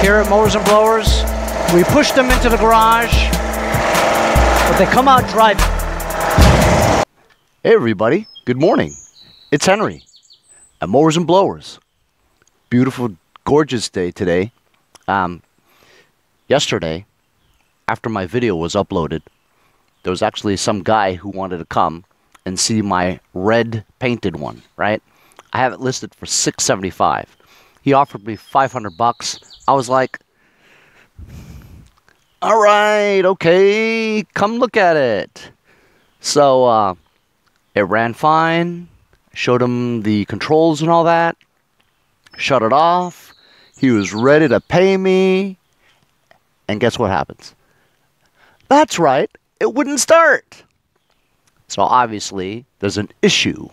Here at Mowers N Blowers, we push them into the garage, but they come out driving. Hey everybody, good morning. It's Henry at Mowers N Blowers. Beautiful, gorgeous day today. Yesterday, after my video was uploaded, there was actually some guy who wanted to come and see my red painted one, right? I have it listed for $675. He offered me $500. I was like, all right, okay, come look at it. So, it ran fine. Showed him the controls and all that. Shut it off. He was ready to pay me. And guess what happens? That's right, it wouldn't start. So obviously, there's an issue.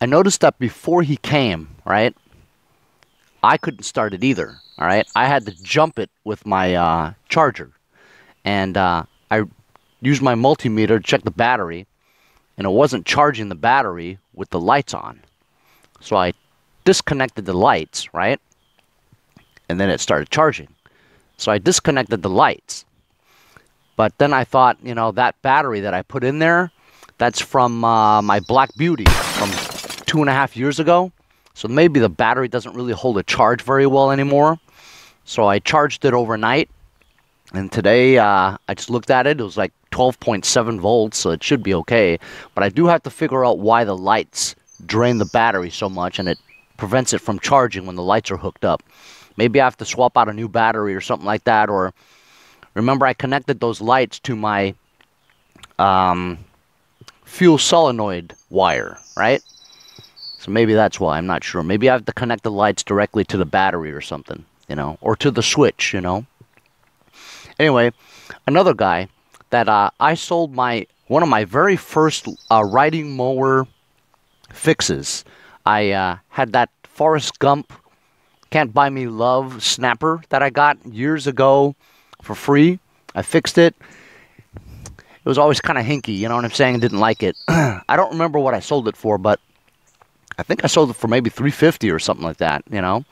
I noticed that before he came, right, I couldn't start it either, all right? I had to jump it with my charger. And I used my multimeter to check the battery, and it wasn't charging the battery with the lights on. So I disconnected the lights, right? And then it started charging. So I disconnected the lights. But then I thought, you know, that battery that I put in there, that's from my Black Beauty from 2.5 years ago. So maybe the battery doesn't really hold a charge very well anymore. So I charged it overnight. And today, I just looked at it. It was like 12.7 volts, so it should be okay. But I do have to figure out why the lights drain the battery so much, and it prevents it from charging when the lights are hooked up. Maybe I have to swap out a new battery or something like that. Or remember, I connected those lights to my fuel solenoid wire, right? So maybe that's why. I'm not sure. Maybe I have to connect the lights directly to the battery or something, you know, or to the switch, you know. Anyway, another guy that I sold one of my very first riding mower fixes. I had that Forrest Gump Can't Buy Me Love snapper that I got years ago for free. I fixed it. It was always kind of hinky, you know what I'm saying? I didn't like it. I don't remember what I sold it for, but I think I sold it for maybe $350 or something like that, you know.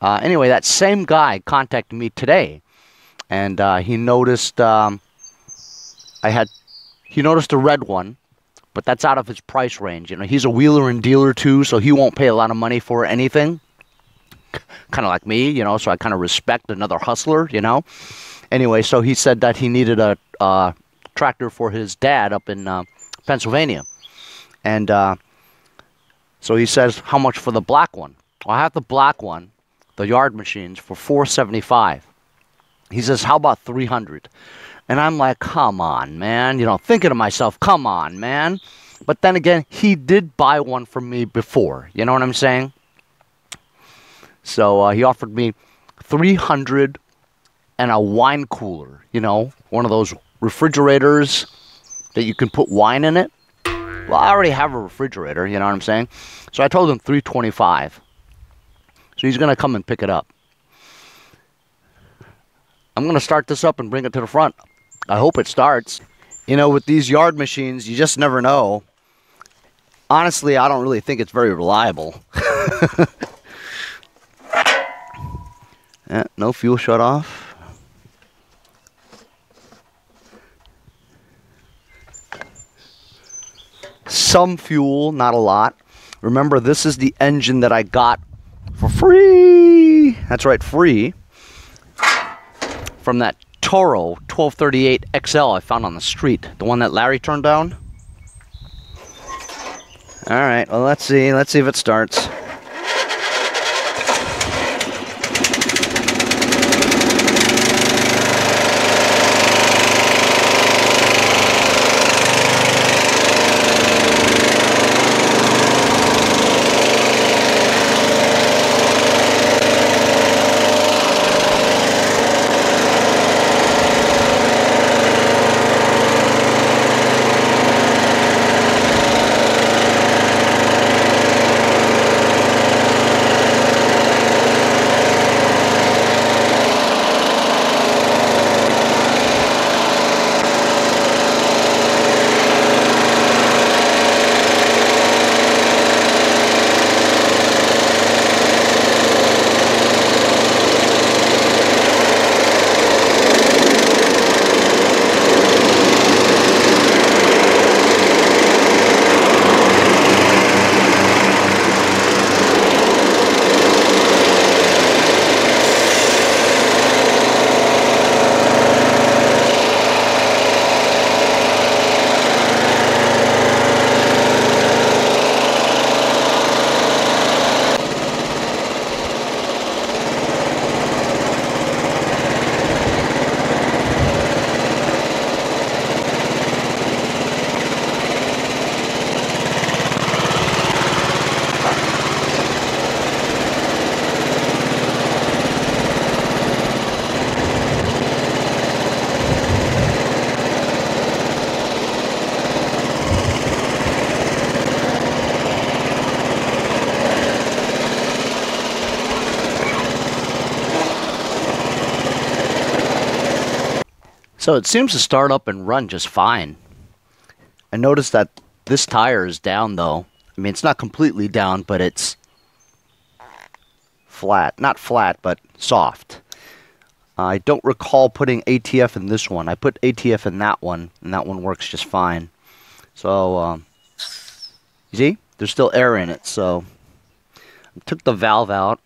Anyway, that same guy contacted me today. And he noticed he noticed a red one, but that's out of his price range. You know, he's a wheeler and dealer too, so he won't pay a lot of money for anything. Kind of like me, you know. So I kind of respect another hustler, you know. Anyway, so he said that he needed a tractor for his dad up in Pennsylvania, and so he says, "How much for the black one?" Well, I have the black one, the yard machines, for $475. He says, how about $300? And I'm like, come on, man. You know, thinking to myself, come on, man. But then again, he did buy one from me before. You know what I'm saying? So he offered me $300 and a wine cooler. You know, one of those refrigerators that you can put wine in it. Well, I already have a refrigerator. You know what I'm saying? So I told him $325. So he's going to come and pick it up. I'm going to start this up and bring it to the front. I hope it starts. You know, with these yard machines, you just never know. Honestly, I don't really think it's very reliable. No fuel shut off. Some fuel, not a lot. Remember, this is the engine that I got for free. That's right, free. From that Toro 1238 XL I found on the street. The one that Larry turned down. Alright, well, let's see. Let's see if it starts. So it seems to start up and run just fine. I noticed that this tire is down though. I mean, it's not completely down, but it's flat. Not flat, but soft. I don't recall putting ATF in this one. I put ATF in that one, and that one works just fine. So, you see? There's still air in it, so I took the valve out.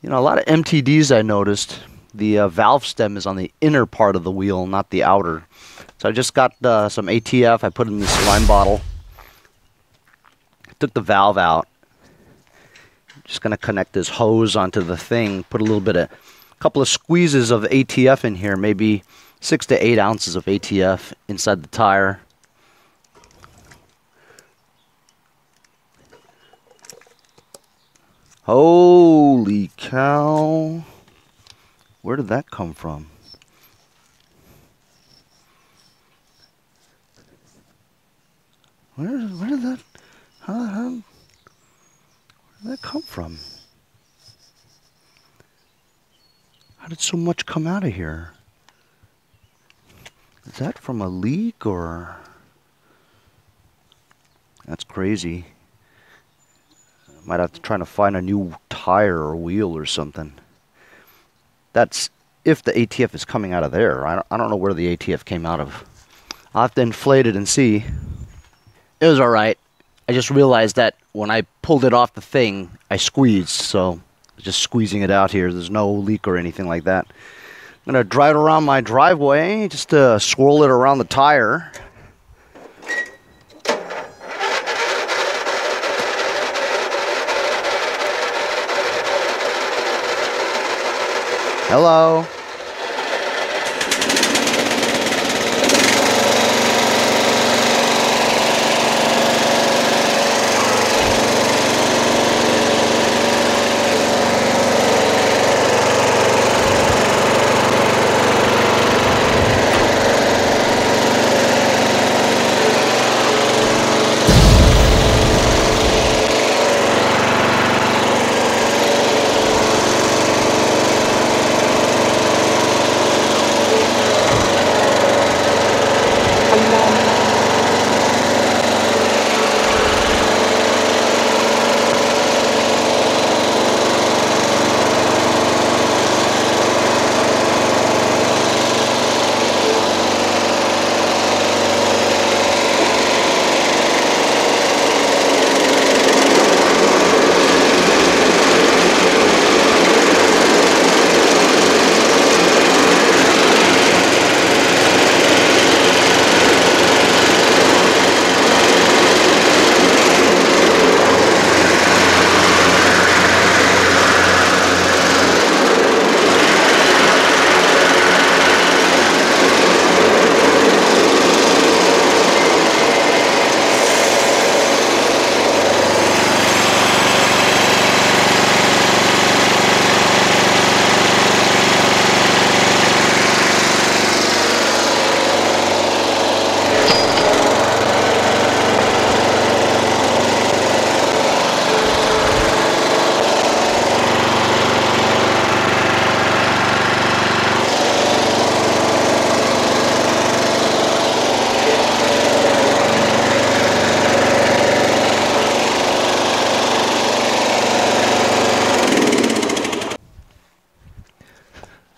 You know, a lot of MTDs I noticed, the valve stem is on the inner part of the wheel, not the outer. So I just got some ATF. I put it in this lime bottle. Took the valve out. Just going to connect this hose onto the thing. Put a couple of squeezes of ATF in here. Maybe 6 to 8 ounces of ATF inside the tire. Holy cow. Where did that come from? Where did that... Where did that come from? How did so much come out of here? Is that from a leak or... That's crazy. Might have to try to find a new tire or wheel or something. That's if the ATF is coming out of there. I don't know where the ATF came out of. I'll have to inflate it and see. It was alright. I just realized that when I pulled it off the thing, I squeezed. So, just squeezing it out here. There's no leak or anything like that. I'm going to drive it around my driveway just to swirl it around the tire. Hello.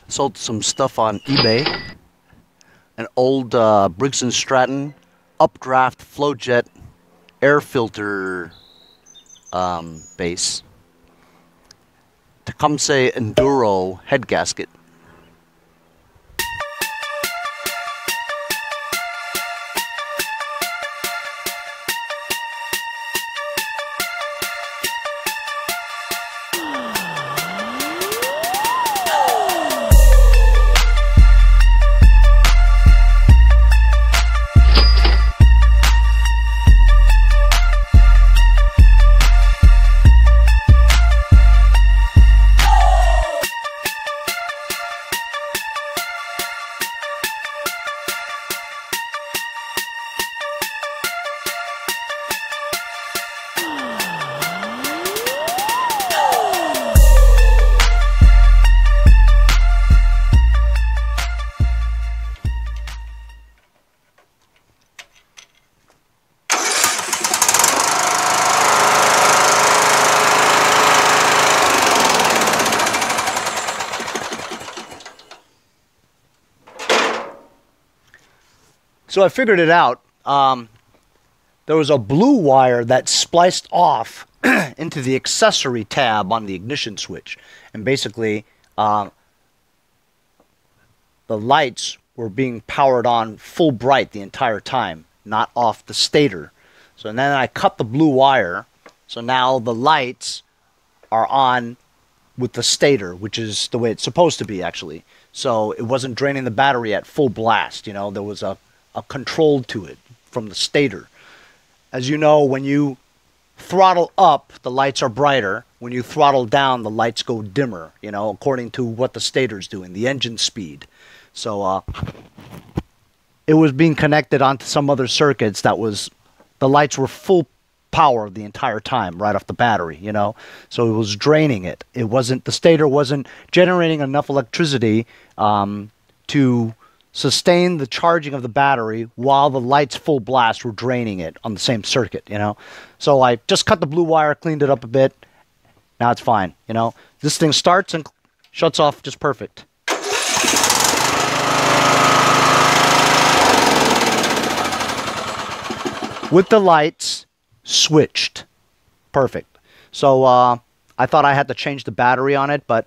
Sold some stuff on eBay. An old Briggs & Stratton updraft flowjet air filter base. Tecumseh Enduro head gasket. So I figured it out. There was a blue wire that spliced off into the accessory tab on the ignition switch. And basically, the lights were being powered on full bright the entire time, not off the stator. So then I cut the blue wire, so now the lights are on with the stator, which is the way it's supposed to be, actually. So it wasn't draining the battery at full blast, you know, there was a control to it from the stator. As you know, when you throttle up, the lights are brighter. When you throttle down, the lights go dimmer, you know, according to what the stator's doing, the engine speed. So it was being connected onto some other circuits that was, the lights were full power the entire time right off the battery, you know, so it was draining it. It wasn't, the stator wasn't generating enough electricity to sustain the charging of the battery while the lights full blast were draining it on the same circuit, you know. So I just cut the blue wire, cleaned it up a bit. Now it's fine, you know. This thing starts and shuts off just perfect. With the lights switched. Perfect. So I thought I had to change the battery on it, but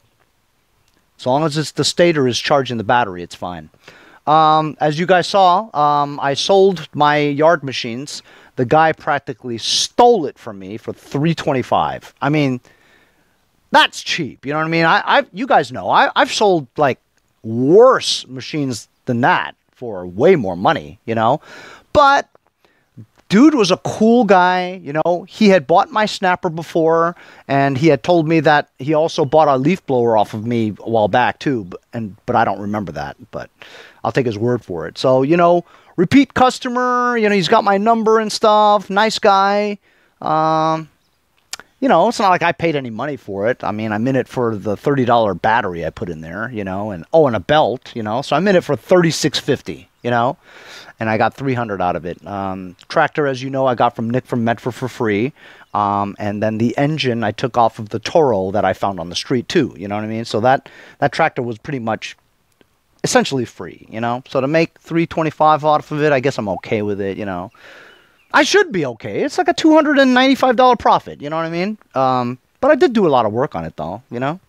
as long as the stator is charging the battery, it's fine. As you guys saw, I sold my yard machines. The guy practically stole it from me for $325. I mean, that's cheap. You know what I mean? You guys know, I've sold like worse machines than that for way more money, you know? But dude was a cool guy, you know. He had bought my snapper before, and he had told me that he also bought a leaf blower off of me a while back too, but I don't remember that, but I'll take his word for it. So, you know, repeat customer, you know, he's got my number and stuff, nice guy. You know, it's not like I paid any money for it. I mean, I'm in it for the $30 battery I put in there, you know, and oh, and a belt, you know, so I'm in it for $36.50, you know. And I got $300 out of it. Tractor, as you know, I got from Nick from Medford for free. And then the engine I took off of the Toro that I found on the street too. You know what I mean? So that tractor was pretty much essentially free, you know. So to make $325 off of it, I guess I'm okay with it, you know. I should be okay. It's like a $295 profit, you know what I mean? But I did do a lot of work on it though, you know.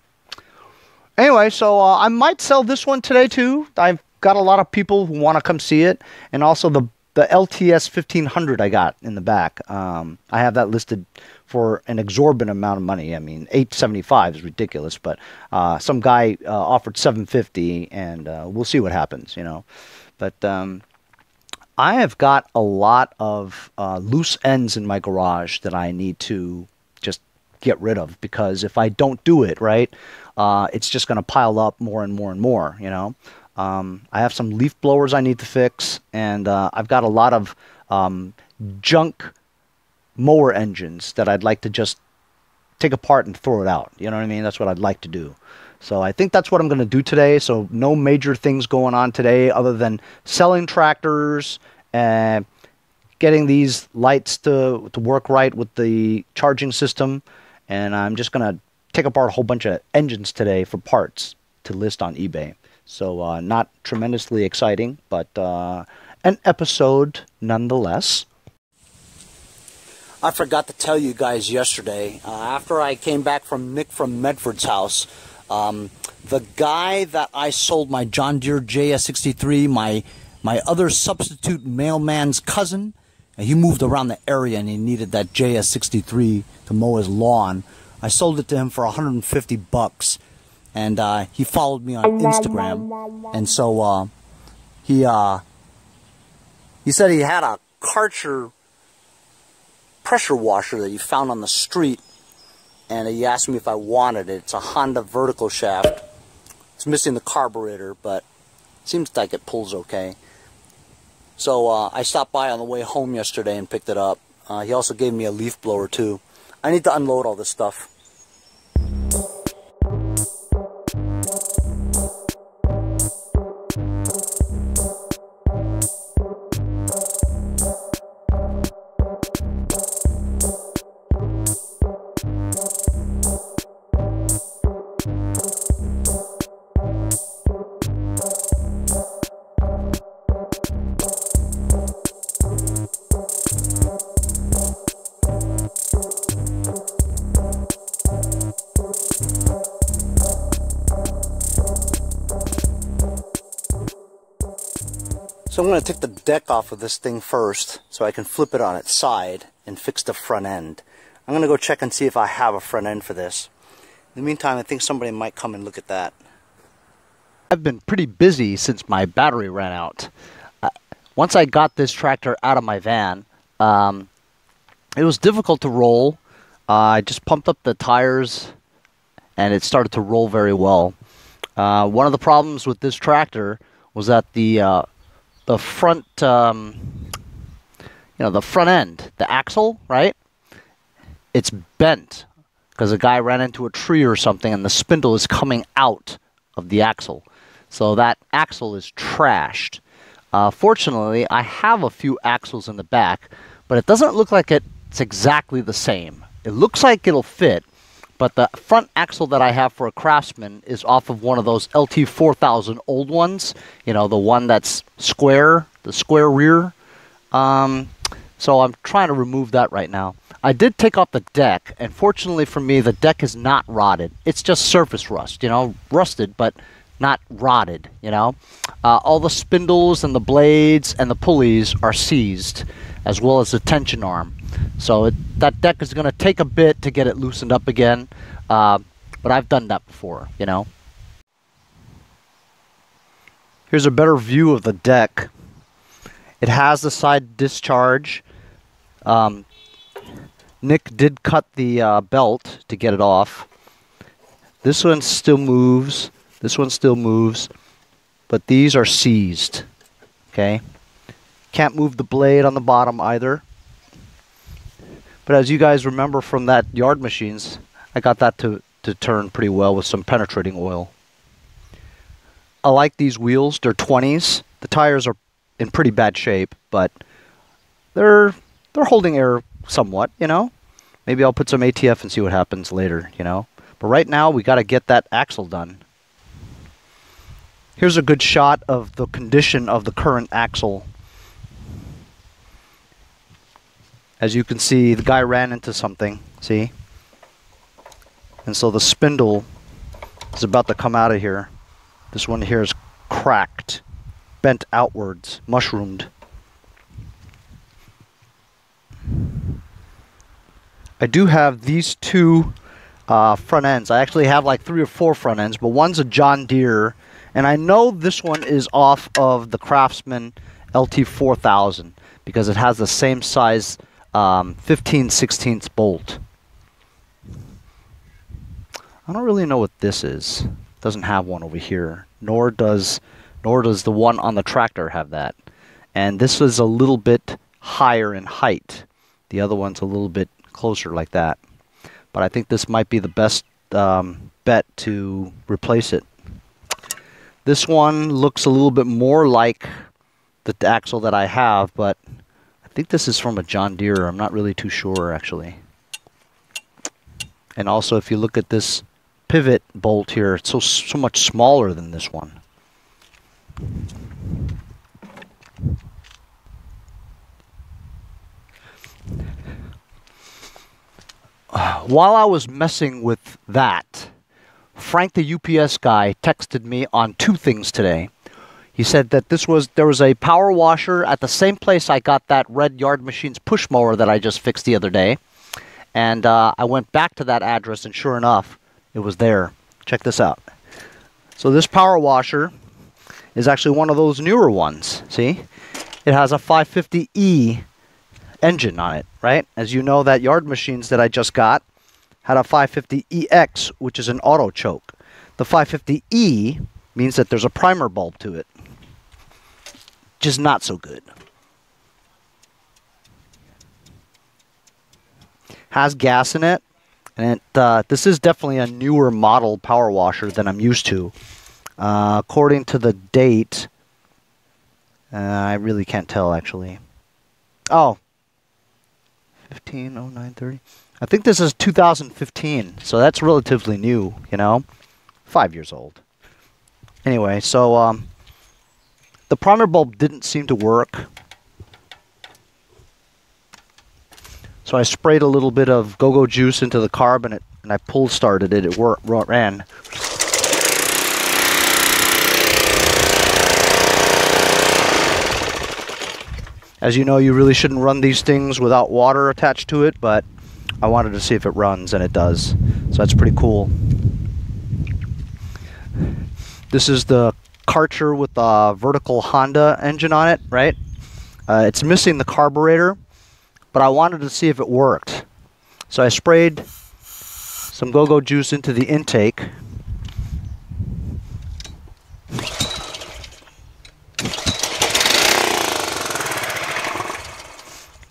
Anyway, so I might sell this one today too. I've got a lot of people who want to come see it, and also the LTS 1500 I got in the back. I have that listed for an exorbitant amount of money. I mean, $875 is ridiculous, but some guy offered $750, and we'll see what happens, you know. But I have got a lot of loose ends in my garage that I need to just get rid of, because if I don't do it right, it's just going to pile up more and more and more, you know. I have some leaf blowers I need to fix, and I've got a lot of junk mower engines that I'd like to just take apart and throw it out. You know what I mean? That's what I'd like to do. So I think that's what I'm going to do today. So no major things going on today other than selling tractors and getting these lights to work right with the charging system. And I'm just going to take apart a whole bunch of engines today for parts to list on eBay. So not tremendously exciting, but an episode nonetheless. I forgot to tell you guys yesterday, after I came back from Nick from Medford's house, the guy that I sold my John Deere JS63, my other substitute mailman's cousin, he moved around the area and he needed that JS63 to mow his lawn. I sold it to him for $150. And he followed me on Instagram, and so he said he had a Karcher pressure washer that he found on the street, and he asked me if I wanted it. It's a Honda vertical shaft. It's missing the carburetor, but it seems like it pulls okay. So I stopped by on the way home yesterday and picked it up. He also gave me a leaf blower too. I need to unload all this stuff. So I'm going to take the deck off of this thing first so I can flip it on its side and fix the front end. I'm going to go check and see if I have a front end for this. In the meantime, I think somebody might come and look at that. I've been pretty busy since my battery ran out. Once I got this tractor out of my van, it was difficult to roll. I just pumped up the tires and it started to roll very well. One of the problems with this tractor was that the front, the front end, the axle, right? It's bent because a guy ran into a tree or something and the spindle is coming out of the axle. So that axle is trashed. Fortunately, I have a few axles in the back, but it doesn't look like it's exactly the same. It looks like it'll fit, but the front axle that I have for a Craftsman is off of one of those LT4000 old ones. You know, the one that's square, the square rear. So I'm trying to remove that right now. I did take off the deck, and fortunately for me, the deck is not rotted. It's just surface rust, you know, rusted, but not rotted, you know. All the spindles and the blades and the pulleys are seized, as well as the tension arm. So that deck is going to take a bit to get it loosened up again, but I've done that before, you know. Here's a better view of the deck. It has the side discharge. Nick did cut the belt to get it off. This one still moves. This one still moves. But these are seized. Okay? Can't move the blade on the bottom either. But as you guys remember from that yard machines, I got that to turn pretty well with some penetrating oil. I like these wheels. They're 20s. The tires are in pretty bad shape, but they're holding air somewhat, you know. Maybe I'll put some ATF and see what happens later, you know. But right now, we got to get that axle done. Here's a good shot of the condition of the current axle. As you can see, the guy ran into something, see? And so the spindle is about to come out of here. This one here is cracked, bent outwards, mushroomed. I do have these two front ends. I actually have like 3 or 4 front ends, but one's a John Deere, and I know this one is off of the Craftsman LT4000 because it has the same size 15/16 bolt. I don't really know what this is. It doesn't have one over here, nor does the one on the tractor have that. And this is a little bit higher in height. The other one's a little bit closer like that. But I think this might be the best bet to replace it. This one looks a little bit more like the axle that I have, but I think this is from a John Deere. I'm not really too sure, actually. And also, if you look at this pivot bolt here, it's so much smaller than this one. While I was messing with that, Frank the UPS guy texted me on 2 things today. He said that there was a power washer at the same place I got that red Yard Machines push mower that I just fixed the other day. And I went back to that address, and sure enough, it was there. Check this out. So this power washer is actually one of those newer ones. See? It has a 550E engine on it, right? As you know, that Yard Machines that I just got had a 550EX, which is an auto choke. The 550E means that there's a primer bulb to it. Just not so good. Has gas in it, and this is definitely a newer model power washer than I'm used to. According to the date, I really can't tell actually. Oh, 15/09/30. I think this is 2015, so that's relatively new, you know, 5 years old. Anyway, so the primer bulb didn't seem to work. So I sprayed a little bit of go-go juice into the carb and I pull started it. It ran. As you know, you really shouldn't run these things without water attached to it, but I wanted to see if it runs, and it does. So that's pretty cool. This is the Karcher with a vertical Honda engine on it, right? It's missing the carburetor, but I wanted to see if it worked. So I sprayed some go-go juice into the intake.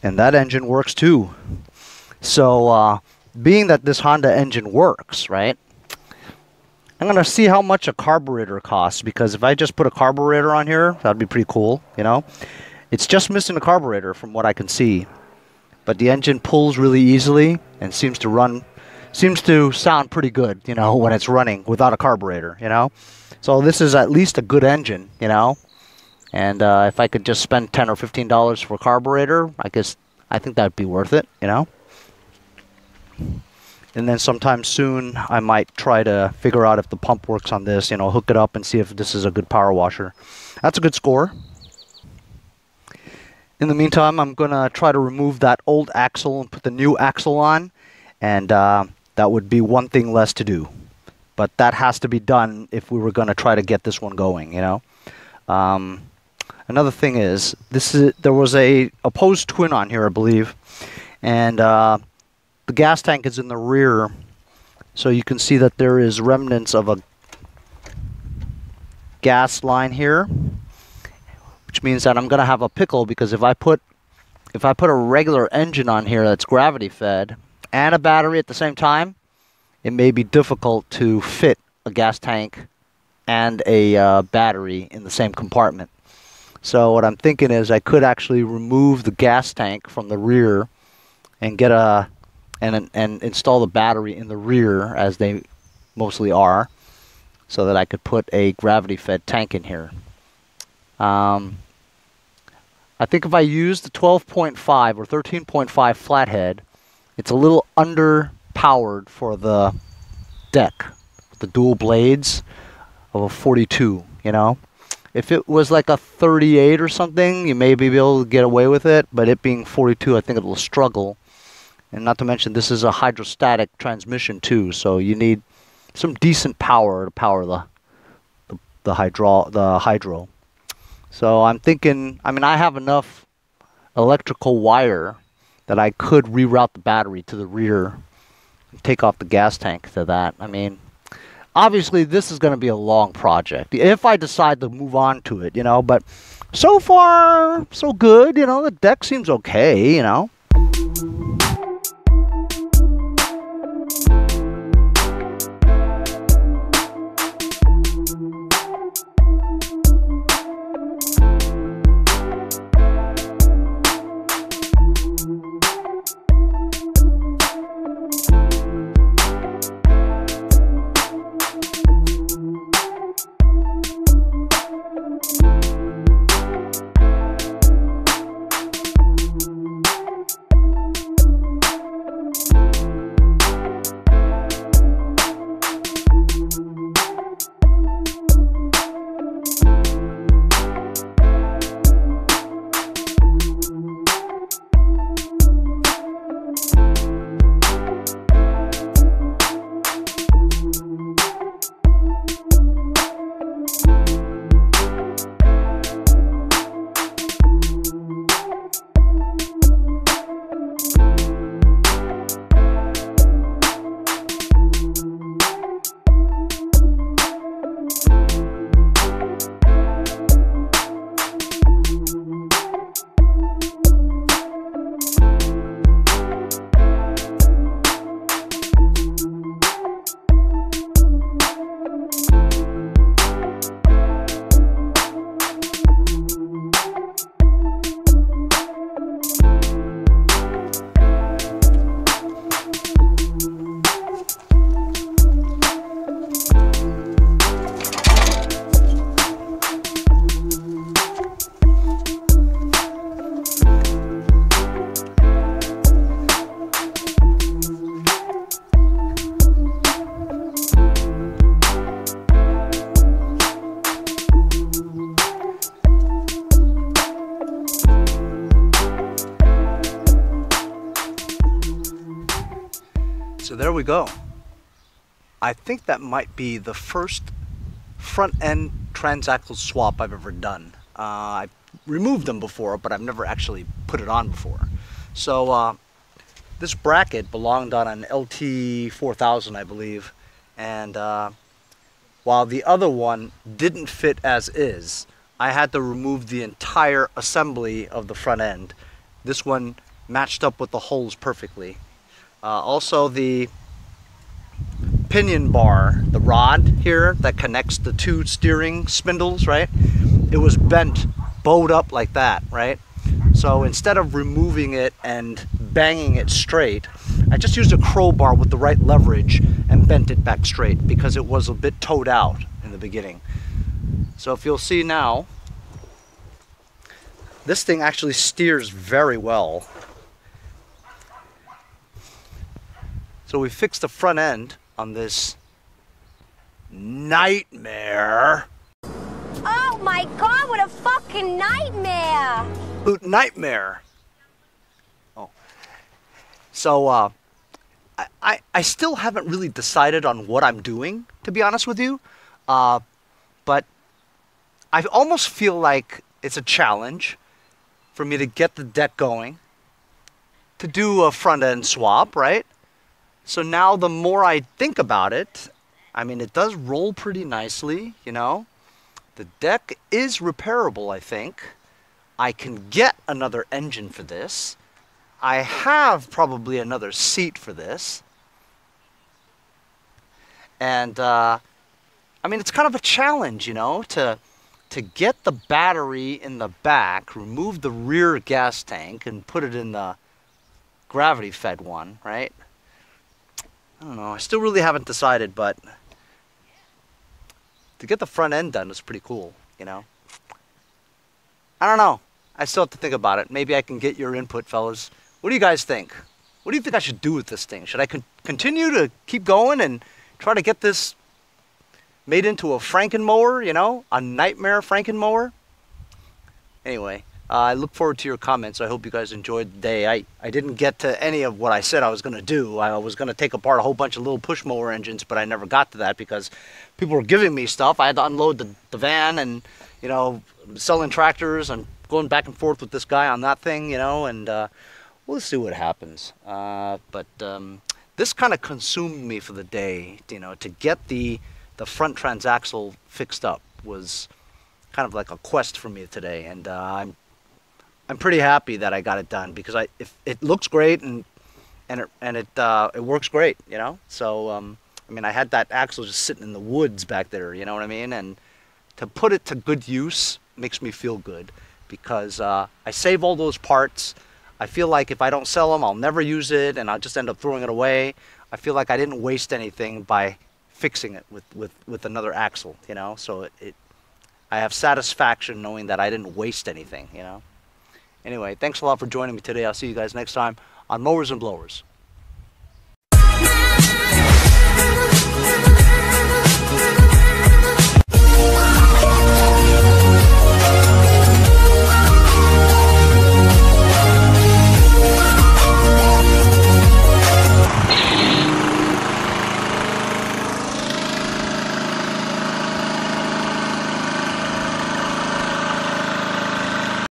And that engine works too. So being that this Honda engine works, right? I'm going to see how much a carburetor costs, because if I just put a carburetor on here, that'd be pretty cool, you know? It's just missing a carburetor from what I can see. But the engine pulls really easily and seems to sound pretty good, you know, when it's running without a carburetor, you know? So this is at least a good engine, you know? And if I could just spend $10 or $15 for a carburetor, I think that'd be worth it, you know? And then sometime soon, I might try to figure out if the pump works on this, you know, hook it up and see if this is a good power washer. That's a good score. In the meantime, I'm going to try to remove that old axle and put the new axle on, and that would be one thing less to do. But that has to be done if we were going to try to get this one going, you know. Another thing is, there was a opposed twin on here, I believe, and the gas tank is in the rear, so you can see that there is remnants of a gas line here, which means that I'm going to have a pickle, because if I put a regular engine on here that's gravity fed and a battery at the same time, it may be difficult to fit a gas tank and a battery in the same compartment. So what I'm thinking is I could actually remove the gas tank from the rear and get and install the battery in the rear, as they mostly are, so that I could put a gravity fed tank in here. I think if I use the 12.5 or 13.5 flathead, it's a little underpowered for the deck, the dual blades of a 42, you know. If it was like a 38 or something, you may be able to get away with it, but it being 42, I think it will struggle. And not to mention, this is a hydrostatic transmission too, so you need some decent power to power the hydro. So I'm thinking, I mean, I have enough electrical wire that I could reroute the battery to the rear and take off the gas tank to that. I mean, obviously this is going to be a long project if I decide to move on to it, you know, but so far so good, you know. The deck seems okay, you know. So there we go. I think that might be the first front end transaxle swap I've ever done. I've removed them before, but I've never actually put it on before. So this bracket belonged on an LT4000, I believe, and while the other one didn't fit as is, I had to remove the entire assembly of the front end. This one matched up with the holes perfectly. Also, the pinion bar, the rod here that connects the two steering spindles, right? It was bent, bowed up like that, right? So instead of removing it and banging it straight, I just used a crowbar with the right leverage and bent it back straight because it was a bit towed out in the beginning. So if you'll see now, this thing actually steers very well. So we fixed the front end on this nightmare. Oh my God, what a fucking nightmare! Nightmare. Oh. So I still haven't really decided on what I'm doing, to be honest with you. But I almost feel like it's a challenge for me to get the deck going, to do a front end swap, right? So now the more I think about it, I mean, it does roll pretty nicely, you know. The deck is repairable, I think. I can get another engine for this. I have probably another seat for this. And, I mean, it's kind of a challenge, you know, to get the battery in the back, remove the rear gas tank, and put it in the gravity-fed one, right? I don't know. I still really haven't decided, but to get the front end done was pretty cool, you know? I don't know. I still have to think about it. Maybe I can get your input, fellas. What do you guys think? What do you think I should do with this thing? Should I continue to keep going and try to get this made into a Frankenmower, you know? A nightmare Frankenmower? Anyway, I look forward to your comments. I hope you guys enjoyed the day. I didn't get to any of what I said I was going to do. I was going to take apart a whole bunch of little push mower engines, but I never got to that because people were giving me stuff. I had to unload the van and, you know, selling tractors and going back and forth with this guy on that thing, you know, and we'll see what happens. But this kind of consumed me for the day, you know, to get the front transaxle fixed up was kind of like a quest for me today, and I'm pretty happy that I got it done because it looks great and it works great, you know. So I mean, I had that axle just sitting in the woods back there, you know what I mean, and to put it to good use makes me feel good because I save all those parts. I feel like if I don't sell them, I'll never use it and I'll just end up throwing it away. I feel like I didn't waste anything by fixing it with another axle, you know. So I have satisfaction knowing that I didn't waste anything, you know. Anyway, thanks a lot for joining me today. I'll see you guys next time on Mowers and Blowers.